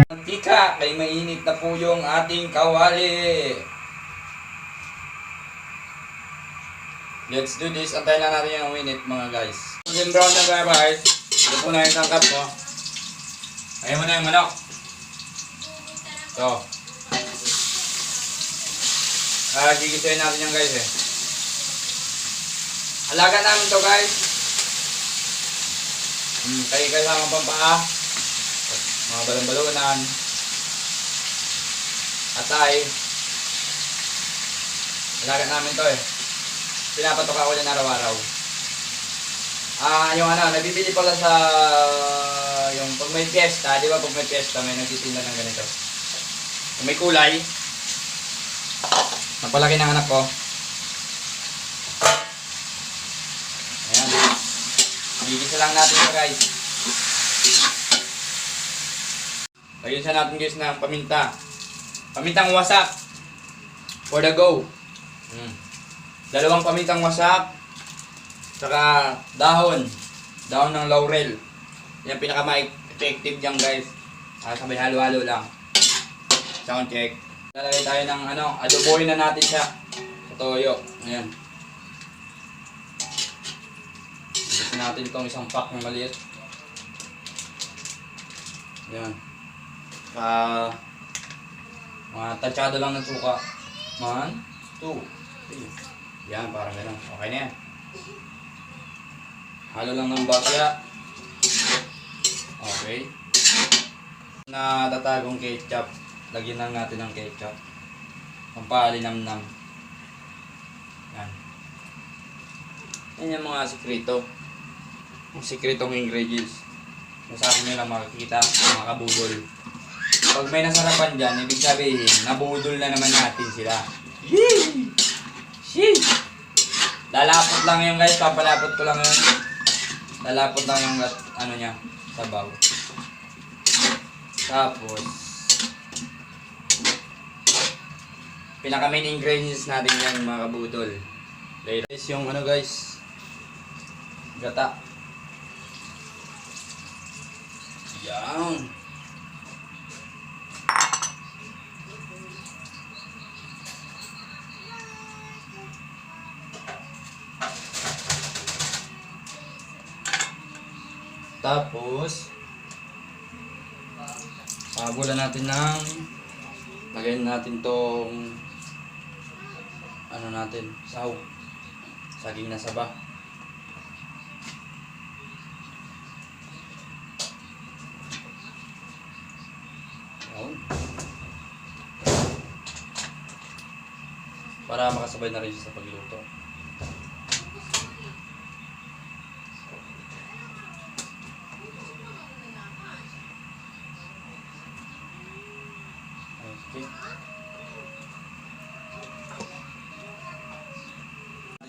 Mantika, kay mainit na po yung ating kawali. Let's do this. Antayin lang natin yung minute mga guys. Golden brown na guys. Ito po na yung sangkap mo. Ayaw mo na yung manok. So. Gigisuin natin yan guys eh. Alaga namin to guys. Kaya kasama pang paa. Mga balon-balonan. Atay. Alaga namin to eh. Pinapatok ako yan araw-araw. Yung nabibili pala sa yung pag may piyesta, di ba pag may piyesta may nagtitinda ng ganito. May kulay. Napalaki ng anak ko. Ayan. Gigisa lang natin ito guys. Lagyan siya natin guys ng paminta. Pamintang wasak. For the go. Dalawang pamintang wasak. Saka dahon. Dahon ng laurel. Yan pinaka-effective dyan guys. Sabay halo-halo lang. Sound check. Lalagay tayo ng adoboy na natin siya. Sa toyo. Ayan. Gusto natin itong isang pack ng maliit. Ayan. Mga tansyado lang ng suka. 1, 2, 3. Yan, parang gano'n. Okay na yan. Halo lang ng bakya. Okay. Natatagong ketchup. Lagyan lang natin ng ketchup. Pampalinamnam. Yan. Yan yung mga sikreto. Yung sikretong ingredients. Sa akin nyo lang makikita, mga kabudol. Pag may nasarapan dyan, ibig sabihin, nabudol na naman natin sila. Yee! Sheesh! Lalapot lang yung guys, papalapot ko lang yun. Lalapot lang yung niya, sabaw. Tapos, pinaka main ingredients natin yan mga kabudol. Guys, yung guys, gata. Yan. Tapos, pagulan natin ng lagayin natin tong sahog. Saging na saba. Ayan. Para makasabay na rin siya sa pagluto. Okay.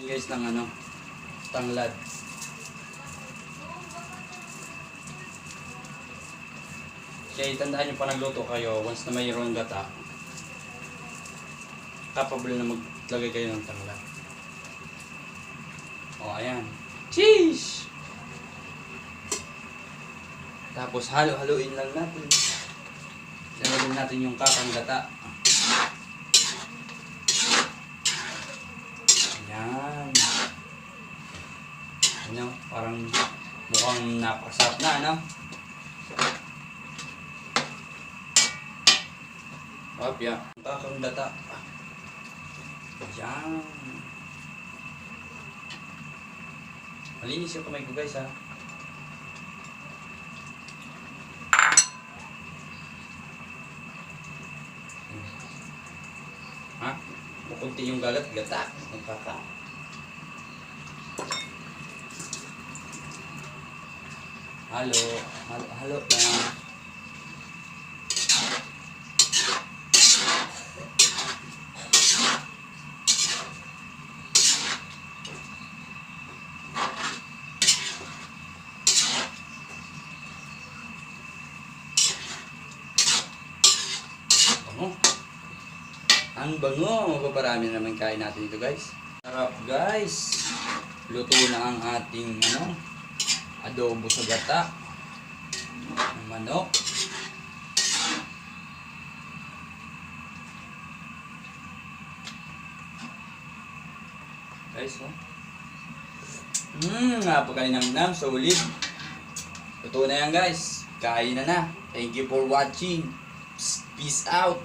Guys ng tanglad. Kaya tandaan nyo pa nagluto kayo, once na mayroong gata, capable na maglagay kayo ng tanglad. O ayan. Cheese! Tapos halo-haluin lang natin. Lagyan natin yung kakang gata. Ayan. Parang mukhang napakasarap na, Opya. Kakang gata. Ayan. Malinis yung kamay ko guys, ha. Kunti yung gata. Magkaka. Halo lang. Ang bango. Mapaparami naman kain natin ito guys. Sarap guys. Luto na ang ating adobo sa gata ng manok. Guys, napakalinamnam, solid. Luto na yan guys. Kain na na. Thank you for watching. Peace out.